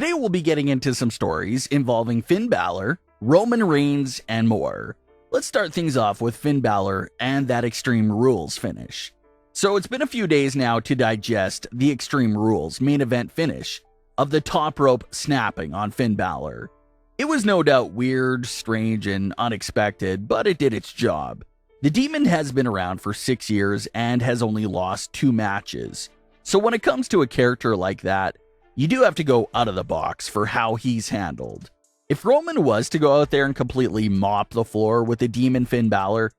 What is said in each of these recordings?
Today we'll be getting into some stories involving Finn Balor, Roman Reigns, and more. Let's start things off with Finn Balor and that Extreme Rules finish. So it's been a few days now to digest the Extreme Rules main event finish of the top rope snapping on Finn Balor. It was no doubt weird, strange, and unexpected, but it did its job. The Demon has been around for 6 years and has only lost 2 matches. So when it comes to a character like that, you do have to go out of the box for how he's handled. If Roman was to go out there and completely mop the floor with the Demon Finn Balor,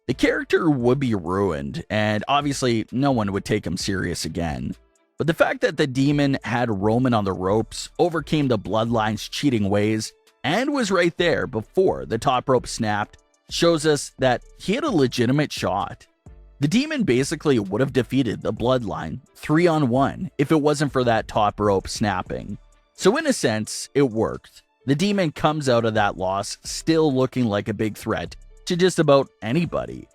the character would be ruined, and obviously no one would take him serious again. But the fact that the Demon had Roman on the ropes, overcame the Bloodline's cheating ways, and was right there before the top rope snapped shows us that he had a legitimate shot. The Demon basically would have defeated the Bloodline 3-on-1 if it wasn't for that top rope snapping. So in a sense, it worked. The Demon comes out of that loss still looking like a big threat to just about anybody.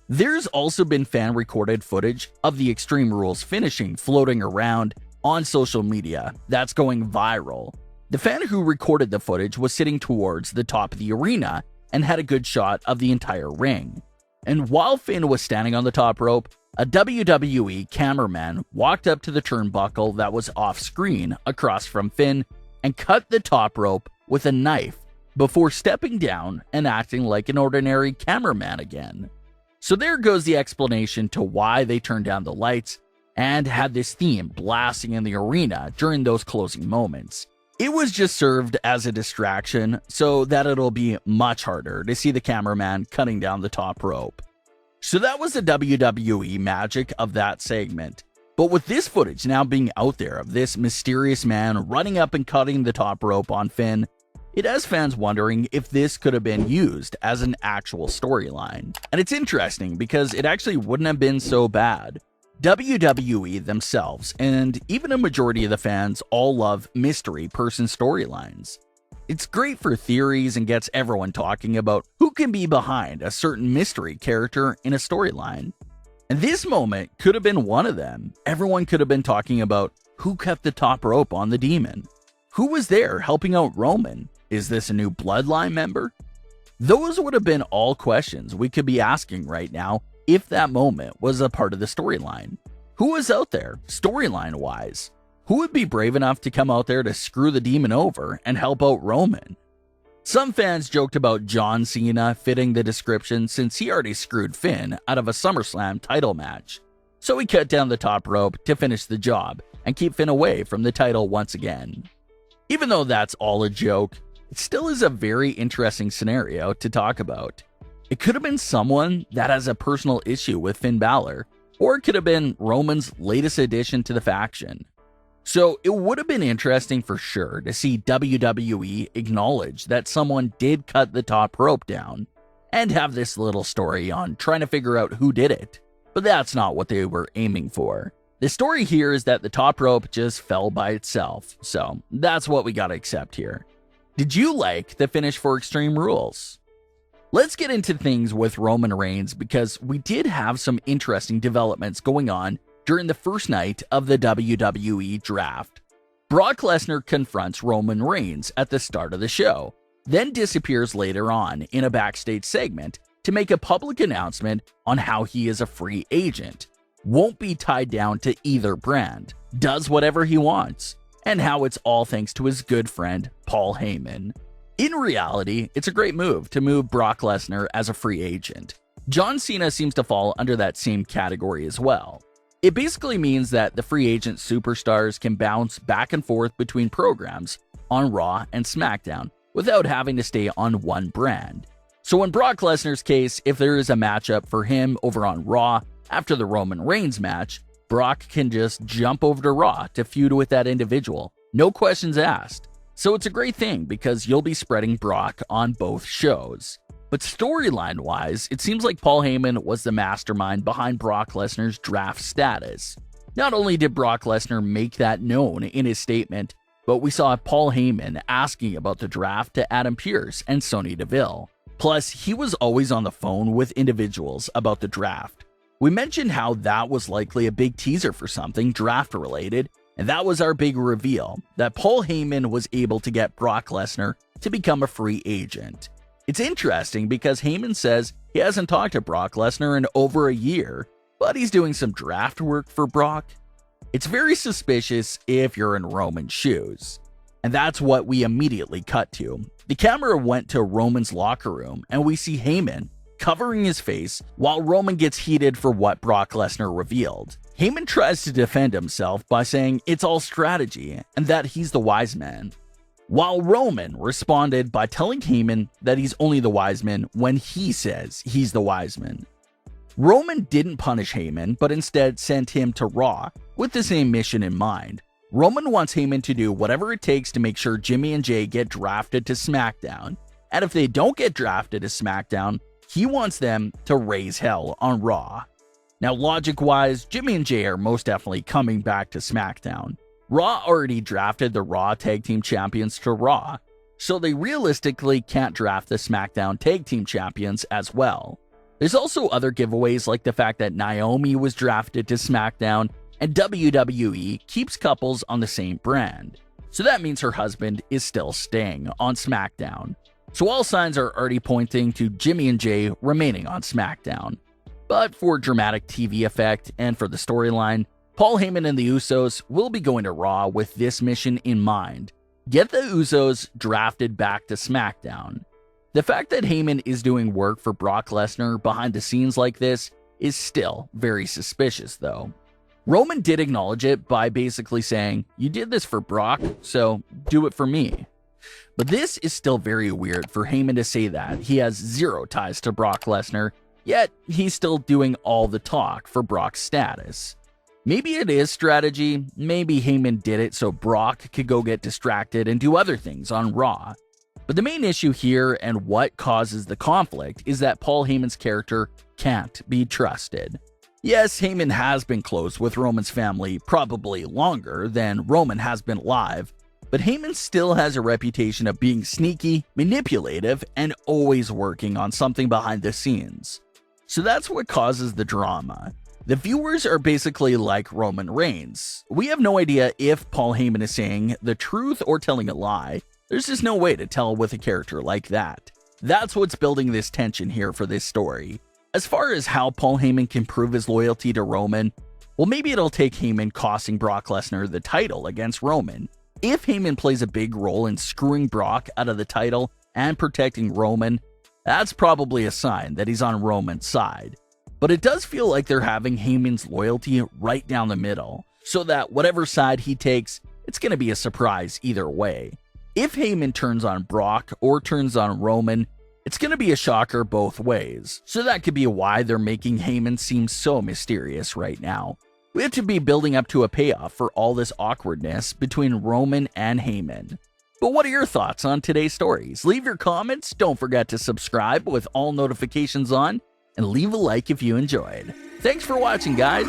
There's also been fan-recorded footage of the Extreme Rules finishing floating around on social media that's going viral. The fan who recorded the footage was sitting towards the top of the arena and had a good shot of the entire ring. And while Finn was standing on the top rope, a WWE cameraman walked up to the turnbuckle that was off-screen across from Finn and cut the top rope with a knife before stepping down and acting like an ordinary cameraman again. So there goes the explanation to why they turned down the lights and had this theme blasting in the arena during those closing moments. It was just served as a distraction so that it'll be much harder to see the cameraman cutting down the top rope. So that was the WWE magic of that segment. But with this footage now being out there of this mysterious man running up and cutting the top rope on Finn, it has fans wondering if this could have been used as an actual storyline. And it's interesting because it actually wouldn't have been so bad. WWE themselves, and even a majority of the fans, all love mystery person storylines. It's great for theories and gets everyone talking about who can be behind a certain mystery character in a storyline. And this moment could have been one of them. Everyone could have been talking about who kept the top rope on the Demon. Who was there helping out Roman? Is this a new Bloodline member? Those would have been all questions we could be asking right now if that moment was a part of the storyline. Who was out there, storyline-wise? Who would be brave enough to come out there to screw the Demon over and help out Roman? Some fans joked about John Cena fitting the description since he already screwed Finn out of a SummerSlam title match. So he cut down the top rope to finish the job and keep Finn away from the title once again. Even though that's all a joke, it still is a very interesting scenario to talk about. It could have been someone that has a personal issue with Finn Balor, or it could have been Roman's latest addition to the faction. So it would have been interesting for sure to see WWE acknowledge that someone did cut the top rope down, and have this little story on trying to figure out who did it. But that's not what they were aiming for. The story here is that the top rope just fell by itself, so that's what we gotta accept here. Did you like the finish for Extreme Rules? Let's get into things with Roman Reigns because we did have some interesting developments going on during the first night of the WWE Draft. Brock Lesnar confronts Roman Reigns at the start of the show, then disappears later on in a backstage segment to make a public announcement on how he is a free agent, won't be tied down to either brand, does whatever he wants, and how it's all thanks to his good friend, Paul Heyman. In reality, it's a great move to move Brock Lesnar as a free agent. John Cena seems to fall under that same category as well. It basically means that the free agent superstars can bounce back and forth between programs on Raw and SmackDown without having to stay on one brand. So in Brock Lesnar's case, if there is a matchup for him over on Raw after the Roman Reigns match, Brock can just jump over to Raw to feud with that individual. No questions asked. So it's a great thing because you'll be spreading Brock on both shows. But storyline-wise, it seems like Paul Heyman was the mastermind behind Brock Lesnar's draft status. Not only did Brock Lesnar make that known in his statement, but we saw Paul Heyman asking about the draft to Adam Pearce and Sonya Deville. Plus, he was always on the phone with individuals about the draft. We mentioned how that was likely a big teaser for something draft-related, And that was our big reveal, that Paul Heyman was able to get Brock Lesnar to become a free agent. It's interesting because Heyman says he hasn't talked to Brock Lesnar in over a year, but he's doing some draft work for Brock. It's very suspicious if you're in Roman's shoes. And that's what we immediately cut to. The camera went to Roman's locker room, and we see Heyman covering his face while Roman gets heated for what Brock Lesnar revealed. Heyman tries to defend himself by saying it's all strategy and that he's the wise man, while Roman responded by telling Heyman that he's only the wise man when he says he's the wise man. Roman didn't punish Heyman, but instead sent him to Raw with the same mission in mind. Roman wants Heyman to do whatever it takes to make sure Jimmy and Jay get drafted to SmackDown, and if they don't get drafted to SmackDown, he wants them to raise hell on Raw. Now, logic-wise, Jimmy and Jay are most definitely coming back to SmackDown. Raw already drafted the Raw Tag Team Champions to Raw, so they realistically can't draft the SmackDown Tag Team Champions as well. There's also other giveaways like the fact that Naomi was drafted to SmackDown, and WWE keeps couples on the same brand. So that means her husband is still staying on SmackDown. So all signs are already pointing to Jimmy and Jay remaining on SmackDown. But for dramatic TV effect and for the storyline, Paul Heyman and the Usos will be going to Raw with this mission in mind: get the Usos drafted back to SmackDown. The fact that Heyman is doing work for Brock Lesnar behind the scenes like this is still very suspicious though. Roman did acknowledge it by basically saying, "You did this for Brock, so do it for me." But this is still very weird for Heyman to say that. He has zero ties to Brock Lesnar, yet he's still doing all the talk for Brock's status. Maybe it is strategy, maybe Heyman did it so Brock could go get distracted and do other things on Raw. But the main issue here and what causes the conflict is that Paul Heyman's character can't be trusted. Yes, Heyman has been close with Roman's family probably longer than Roman has been alive, but Heyman still has a reputation of being sneaky, manipulative, and always working on something behind the scenes. So that's what causes the drama. The viewers are basically like Roman Reigns. We have no idea if Paul Heyman is saying the truth or telling a lie. There's just no way to tell with a character like that. That's what's building this tension here for this story. As far as how Paul Heyman can prove his loyalty to Roman, well, maybe it'll take Heyman costing Brock Lesnar the title against Roman. If Heyman plays a big role in screwing Brock out of the title and protecting Roman, that's probably a sign that he's on Roman's side. But it does feel like they're having Heyman's loyalty right down the middle, so that whatever side he takes, it's going to be a surprise either way. If Heyman turns on Brock or turns on Roman, it's going to be a shocker both ways. So that could be why they're making Heyman seem so mysterious right now. We have to be building up to a payoff for all this awkwardness between Roman and Heyman. But what are your thoughts on today's stories? Leave your comments, don't forget to subscribe with all notifications on, and leave a like if you enjoyed. Thanks for watching, guys.